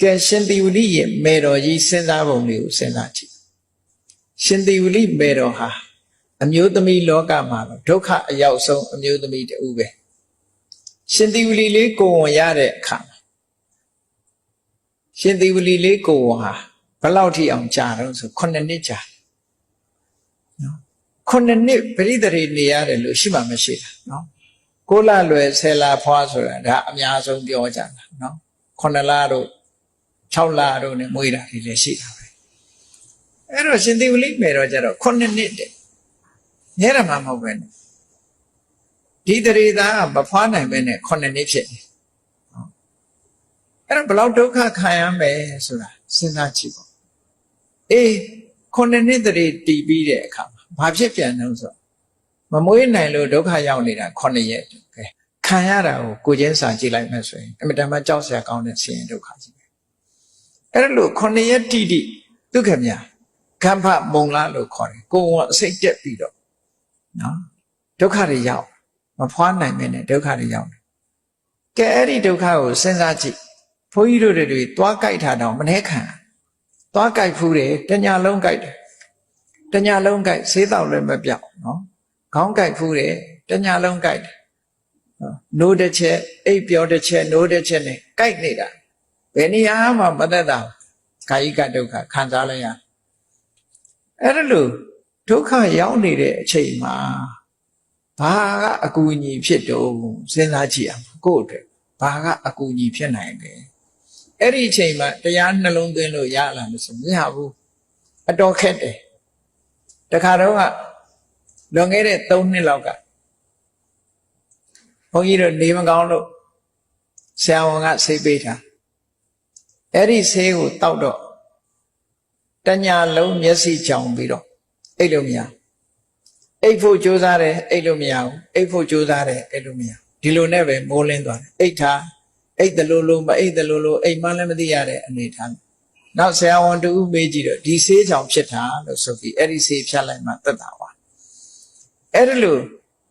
ကဲရှင်သီဝလိရဲ့မေတော်ကြီးစဉ်းစားပုံလေးကိုစဉ်းစားကြည့်ရှင်သီဝလိမေတော်ဟာအမျိုးသမီးလောကမှာဒုက္ခအရောက်ဆုံးအမျိုးသမီးတူပဲရှင်သီဝလိလေးကိုဝန်ရတဲ့အခါရှင်သီဝလိလေးကိုဝန်ဟာဘယ်လောက်ထိအောင်ကြာတော့ဆို9နှစ်ကြာနော်9နှစ်ပရိသေနေရတယ်လို့ရှိမှမရှိတာနော်9လလွယ်10လဖွားဆိုတာဒါအများဆုံးပြောကြတာနော်9လတို့6လတို့နဲ့မွေးတာဒီလည်းရှိတာပဲအဲ့တော့ရှင်သီဝလိမေတော်ကျတော့9နှစ်တဲ့ညရမှာမဟုတ်ပဲနဲ့ဒီတရေသားကမဖွားနိုင်ပဲနဲ့9နှစ်ဖြစ်တယ်အဲ့တော့ဘလောက်ဒုက္ခခံရမယ်ဆိုတာစဉ်းစားကြည့်ပေါ့အေး9နှစ်တရေတည်ပြီးတဲ့အခါမှာဘာဖြစ်ပြန်လဲဆိုမမွေးနိုင်လို့ဒုက္ခရောက်နေတာ9ရက်ကဲခံရတာကိုကိုချင်းစာကြည့်လိုက်မှဆိုရင်အမတန်မှကြောက်စရာကောင်းတဲ့ဆင်းရဲဒုက္ခကြီးပဲအဲ့ဒါလို့9ရက်တိတိဒုက္ခမြကမ္ဖမုံလားလို့ခေါ်တယ်ကိုယ်ကအစိတ်တက်ပြီးတော့နော်ဒုက္ခတွေရောက်မဖွားနိုင်မင်းနဲ့ဒုက္ခတွေရောက်တယ်ကဲအဲ့ဒီဒုက္ခကိုစဉ်းစားကြည့်ဘုန်းကြီးတို့တွေသွားကြိုက်တာတော့မနှဲခံသွားကြိုက်ဖူးတယ်တညာလုံးကြိုက်တယ်တညာလုံးကြိုက်ဆေးတောက်လည်းမပြောက်နော်ခေါင်းကြိုက်ဖူးတယ်တညာလုံးကြိုက်တယ်နိုးတစ်ချက်အိပ်ပြောတစ်ချက်နိုးတစ်ချက်နဲ့ကြိုက်နေတာဘယ်နေရာမှမသက်တာကာယကဒုက္ခခံစားလိုက်ရအဲ့ဒါလို့ဒုက္ခရောက်နေတဲ့အချိန်မှာဘာကအကူအညီဖြစ်တော့စဉ်းစားကြည့်အောင်ကိုယ့်အတွက်ဘာကအကူအညီဖြစ်နိုင်လဲအဲ့ဒီအချိန်မှာတရားနှလုံးသွင်းလို့ရလာမဆိုမရဘူးအတော်ခက်တယ်တခါတော့ကလွန်ခဲ့တဲ့3နှစ်လောက်ကဘုန်းကြီးတို့နေမကောင်းလို့ဆရာဝန်ကဆေးပေးတာအဲ့ဒီဆေးကိုတောက်တော့တညာလုံးမျက်စိကြောင်ပြီးတော့အိတ်လို့မရအိတ်ဖို့ကြိုးစားတယ်အိတ်လို့မရဘူးအိတ်ဖို့ကြိုးစားတယ်အိတ်လို့မရဒီလိုနဲ့ပဲမိုးလင်းသွားတယ်အိတ်ထားအိတ်တလို့လို့မအိတ်တလို့လို့အိတ်မှလည်းမသိရတဲ့အနေထားနောက်ဆရာဝန်တူမေးကြည့်တော့ဒီဆေးကြောင်ဖြစ်တာလို့ဆိုပြီးအဲ့ဒီဆေးဖြတ်လိုက်မှသက်သာသွားအဲ့ဒါလို့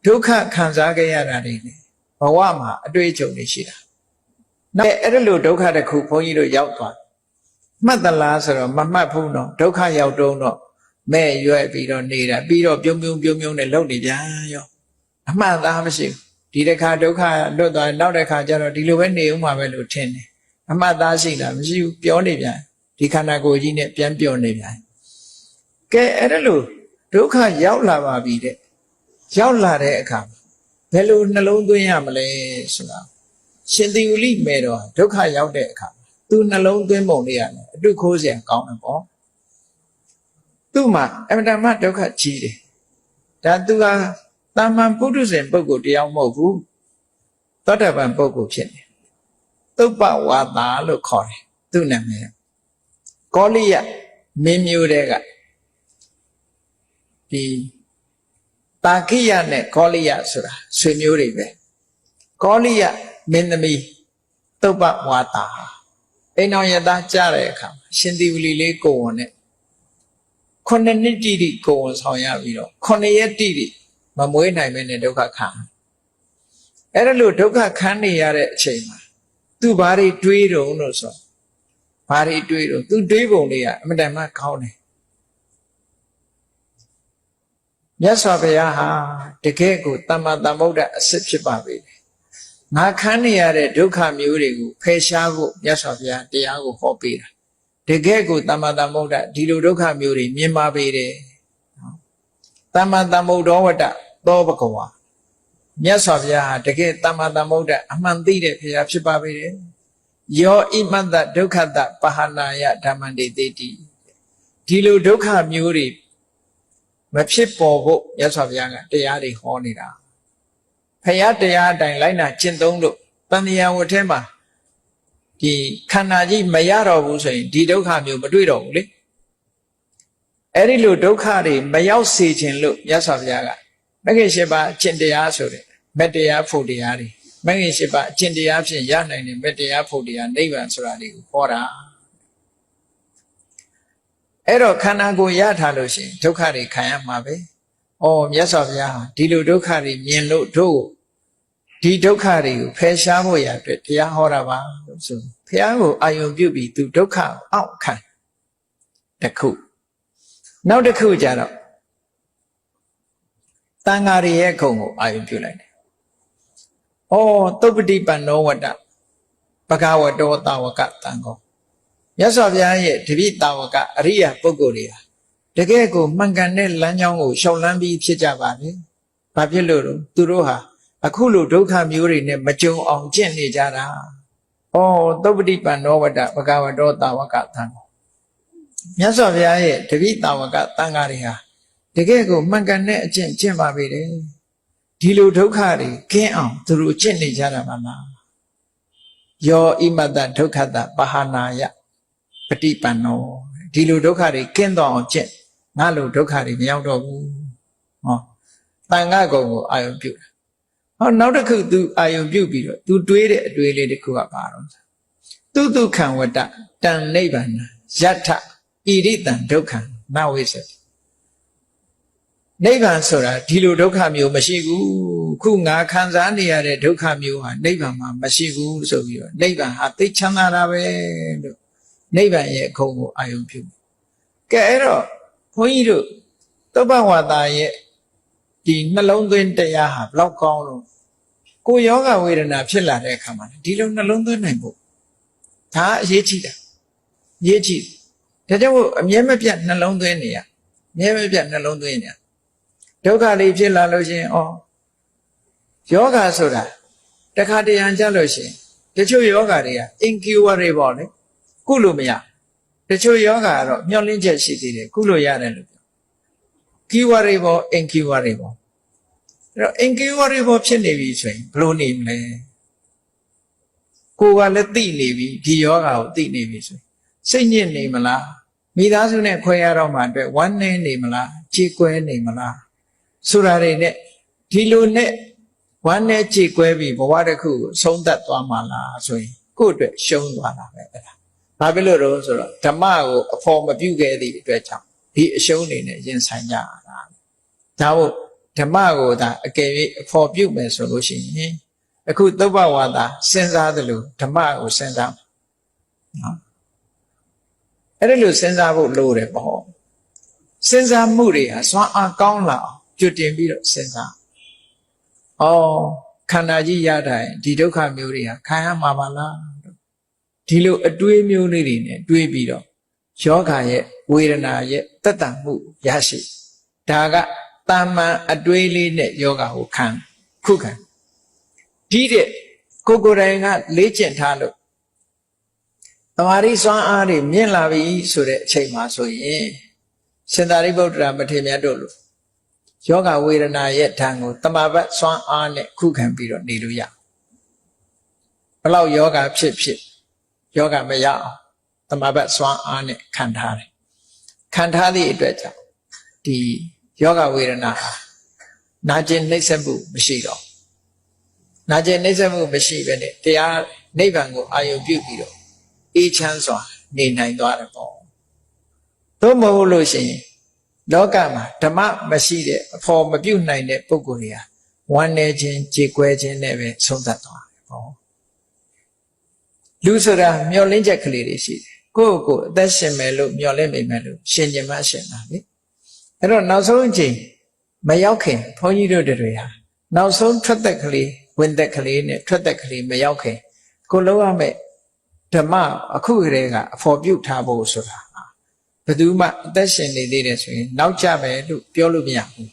ဒုက္ခခံစားခဲ့ရတာတွေဘဝမှာအတွေ့အကြုံတွေရှိတာနောက်အဲ့ဒါလို့ဒုက္ခတစ်ခုဘုန်းကြီးတို့ရောက်သွားမှတ်သလားဆိုတော့မမှတ်ဘူးနော်ဒုက္ခရောက်တော့မဲ့ရွက်ပြီးတော့နေတာပြီးတော့ပြုံးနဲ့လုံနေပြန်ရောအမှန်သားမရှိဘူးဒီတစ်ခါဒုက္ခလွတ်သွားနောက်တစ်ခါကျတော့ဒီလိုပဲနေဦးမှာပဲလို့ထင်တယ်အမှန်သားရှိလားမရှိဘူးပြောနေပြန်ဒီခန္ဓာကိုယ်ကြီးနဲ့ပြန်ပြောနေပြန်ကဲအဲ့ဒါလို့ဒုက္ခရောက်လာပါပြီတဲ့ရောက်လာတဲ့အခါဘယ်လိုနှလုံးသွင်းရမလဲဆိုတာရှင်သီဝလိမေတော်ဒုက္ခရောက်တဲ့အခါသူနှလုံးသွင်းပုံလေးရတယ်အတုခိုးစရာကောင်းတယ်ပေါ့သူ့မှာအမတန်မှဒုက္ခကြီးတယ်ဒါသူဟာတာမန်ပုထုဇဉ်ပုဂ္ဂိုလ်တယောက်မဟုတ်ဘူးသောတာပန်ပုဂ္ဂိုလ်ဖြစ်နေသုပ္ပဝါသာလို့ခေါ်တယ်သူ့နာမည်ကောလိယမင်းမျိုးတွေကဒီတာခိယနဲ့ကောလိယဆိုတာဆွေမျိုးတွေပဲကောလိယမင်းသမီးသုပ္ပဝါသာအိမ်တော်ရသားကြားတဲ့အခါရှင်သီဝလိလေးကိုဝန်နဲ့9နှစ်တိတိကိုဝန်ဆောင်ရပြီးတော့9ရက်တိတိမမွေးနိုင်မနဲ့ဒုက္ခခံအဲ့ဒါလို့ဒုက္ခခံနေရတဲ့အချိန်မှာသူဘာတွေတွေးတုံလို့ဆိုဘာတွေတွေးတော့သူတွေးပုံလေးကအမတန်မှကောင်းတယ်မြတ်စွာဘုရားဟာတကယ်ကိုသမ္မာသမ္ဗုဒ္ဓအစစ်ဖြစ်ပါပေတယ်ငါခံနေရတဲ့ဒုက္ခမျိုးတွေကိုဖယ်ရှားဖို့မြတ်စွာဘုရားတရားကိုဟောပေးတာတကယ်ကိုသမ္မာသမ္ဗုဒ္ဓဒီလိုဒုက္ခမျိုးတွေမြင်ပါပေတယ်သမ္မာသမ္ဗုဒ္ဓဝတ္တသောဘဂဝါမြတ်စွာဘုရားဟာတကယ်သမ္မာသမ္ဗုဒ္ဓအမှန်သိတဲ့ဘုရားဖြစ်ပါပေတယ်ယောဣမတ္တဒုက္ခတပဟာနာယဓမ္မန္တေတိဒီလိုဒုက္ခမျိုးတွေမဖြစ်ပေါ်ဖို့မြတ်စွာဘုရားကတရားတွေဟောနေတာဘုရားတရားအတိုင်းလိုက်နာကျင့်သုံးလို့တဏှာဝတ်ထဲမှာဒီခန္ဓာကြီးမရတော့ဘူးဆိုရင်ဒီဒုက္ခမျိုးမတွေ့တော့ဘူးလေအဲ့ဒီလိုဒုက္ခတွေမရောက်စေခြင်းလို့မြတ်စွာဘုရားကမဂ္ဂင်၈ပါးအကျင့်တရားဆိုတဲ့မက်တရားဖို့တရားတွေမဂ္ဂင်၈ပါးအကျင့်တရားဖြင့်ရနိုင်တဲ့မက်တရားဖို့တရားနိဗ္ဗာန်ဆိုတာတွေကိုဟောတာအဲ့တော့ခန္ဓာကိုယ်ရထားလို့ရှိရင်ဒုက္ခတွေခံရမှာပဲ။အော်မြတ်စွာဘုရားဟာဒီလိုဒုက္ခတွေမြင်လို့တို့ဒီဒုက္ခတွေကိုဖယ်ရှားဖို့ရအတွက်တရားဟောတာပါလို့ဆို ဘုရားကိုအာယုံပြုပြီးသူဒုက္ခအောက်ခံတစ်ခုနောက်တစ်ခုကြတော့တန်ဃာတွေရဲ့ခုံကိုအာယုံပြုလိုက်တယ်။ဩသုပ္ပတိပန္နောဝတ္တဘဂဝတောတာဝကတံဃောမြတ်စွာဘုရားရဲ့တပိတာဝကအရိယပုဂ္ဂိုလ်တွေဟာတကယ်ကိုမှန်ကန်တဲ့လမ်းကြောင်းကိုရှောင်လန်းပြီးဖြစ်ကြပါလေ။ဘာဖြစ်လို့လဲသူတို့ဟာအခုလိုဒုက္ခမျိုးတွေနဲ့မကြုံအောင်ကျင့်နေကြတာ။ဩသုပ္ပတိပန္နောဝတ္တဘဂဝတောတာဝကတံဃောမြတ်စွာဘုရားရဲ့တပိတာဝကတန်ဃာတွေဟာတကယ်ကိုမှန်ကန်တဲ့အကျင့်ကျင့်ပါပေတယ်ဒီလိုဒုက္ခတွေကင်းအောင်သူတို့ကျင့်နေကြတာပါလားယောဣမတဒုက္ခတပဟာနာယပฏิပန္နောဒီလိုဒုက္ခတွေကင်းတော့အောင်ကျင့်ငါလိုဒုက္ခတွေမရောက်တော့ဘူးဟောတန်ခါကုံကိုအာယုံပြုတာဟောနောက်တစ်ခု तू အာယုံပြုပြီးတော့ तू တွေးတဲ့အတွေးလေးတစ်ခုကပါတော့သူဒုက္ခံဝတ္တတံနိဗ္ဗာန်ယထဣရိတံဒုက္ခံနဝိသတိနိဗ္ဗာန်ဆိုတာဒီလိုဒုက္ခမျိုးမရှိဘူးခုငါခံစားနေရတဲ့ဒုက္ခမျိုးဟာနိဗ္ဗာန်မှာမရှိဘူးဆိုပြီးတော့နိဗ္ဗာန်ဟာသိချမ်းသာတာပဲလို့နိဗ္ဗာန်ရဲ့အကုန်ကိုအာယုံပြုကဲအဲ့တော့ဘုန်းကြီးတို့သုဘ္ဘဝါဒရဲ့ဒီနှလုံးသွင်းတရားဟာဘလောက်ကောင်းလို့ကိုယ်ယောဂဝေဒနာဖြစ်လာတဲ့အခါမှာဒီလိုနှလုံးသွင်းနိုင်ဖို့ဒါအရေးကြီးတာအရေးကြီးဒါကြောင့်မို့အမြဲမပြတ်နှလုံးသွင်းနေရအမြဲမပြတ်နှလုံးသွင်းနေဒုက္ခလေးဖြစ်လာလို့ရှိရင်ယောဂဆိုတာတခါတရံကြလို့ရှိရင်တချို့ယောဂတွေက incurable ပေါ့လေကုလို့မရတချို့ယောဂကတော့မျောလင်းချက်ရှိသေးတယ်ကုလို့ရတယ်လို့ပြော curable incurable အဲ့တော့ incurable ဖြစ်နေပြီဆိုရင်ဘယ်လိုနေမလဲကိုယ်ကလည်းသိနေပြီဒီယောဂကိုသိနေပြီဆိုရင်စိတ်ညစ်နေမလားမိသားစုနဲ့ခွဲရတော့မှအတွက်ဝမ်းနည်းနေမလားကြေကွဲနေမလားဆိုတာတွေနဲ့ဒီလိုနဲ့ဝမ်းနဲ့ကြေကွဲပြီးဘဝတစ်ခုကိုဆုံးသက်သွားမှာလားဆိုရင်ကိုယ့်အတွက်ရှုံးသွားတာပဲအဲ့ဒါဘာဖြစ်လို့တော့ဆိုတော့ဓမ္မကိုအဖို့မပြုခဲ့သည့်အတွက်ကြောင့်ဒီအရှုံးနေနဲ့ရင်ဆိုင်ကြရတာဒါမို့ဓမ္မကိုသာအကယ်၍အဖို့ပြုမယ်ဆိုလို့ရှိရင်အခုသုဘ္ဘဝါဒစဉ်းစားသလိုဓမ္မကိုစဉ်းစားနော်အဲ့ဒါလို့စဉ်းစားဖို့လိုတယ်ပေါ့စဉ်းစားမှုတွေဟာစွမ်းအားကောင်းလာအောင်ကြွတင်ပြီးတော့စဉ်းစားခန္ဓာကြီးရတိုင်းဒီဒုက္ခမျိုးတွေဟာခံရမှာပါလားဒီလိုအတွေးမျိုးလေးတွေနဲ့တွေးပြီးတော့ယောဂရဲ့ဝေဒနာရဲ့တက်တံမှုရရှိဒါကတာမန်အတွေးလေးနဲ့ယောဂကိုခံခုခံဒီတဲ့ကိုယ်တိုင်ကလေ့ကျင့်ထားလို့တမာရီစွမ်းအားတွေမြင့်လာပြီဆိုတဲ့အချိန်မှာဆိုရင်ရှင်သာရိပုတ္တရာမထေရမြတ်တို့လိုယောဂဝေဒနာရဲ့ဓာတ်ကိုတမာပတ်စွမ်းအားနဲ့ခုခံပြီးတော့နေလို့ရဘလောက်ယောဂဖြစ်ဖြစ်ယောဂမရအောင်တမာပတ်စွမ်းအားနဲ့ခံထားတယ်ခံထားသည့်အတွက်ကြောင့်ဒီယောဂဝေဒနာနာကျင်နှိမ့်ဆက်မှုမရှိတော့နာကျင်နှိမ့်ဆက်မှုမရှိပဲနဲ့တရားနိဗ္ဗာန်ကိုအာရုံပြုပြီးတော့အေးချမ်းစွာနေနိုင်သွားတယ်ပေါ့သို့မဟုတ်လို့ရှိရင်လောကမှာဓမ္မမရှိတဲ့အဖို့မပြုတ်နိုင်တဲ့ပုဂ္ဂိုလ်တွေဟာဝမ်းနေခြင်းကြေကွဲခြင်းနဲ့ပဲဆုံးသက်သွားတယ်ပေါ့လူဆိုတာမျောလင်းချက်ကလေးတွေရှိတယ်ကိုယ့်ကိုယ်အသက်ရှင်မယ်လို့မျောလင်းမိမယ်လို့ရှင်ခြင်းမရှင်တာလေအဲ့တော့နောက်ဆုံးအချိန်မရောက်ခင်ဘုန်းကြီးတို့တွေဟာနောက်ဆုံးထွက်သက်ကလေးဝင်သက်ကလေးနဲ့ထွက်သက်ကလေးမရောက်ခင်ကိုလုံးရမယ်ဓမ္မအခုကလေးကအဖို့ပြုတ်ထားဖို့ဆိုတာဘယ်သူမှအသက်ရှင်နေသေးတယ်ဆိုရင်နောက်ကျမယ်လို့ပြောလို့မရဘူး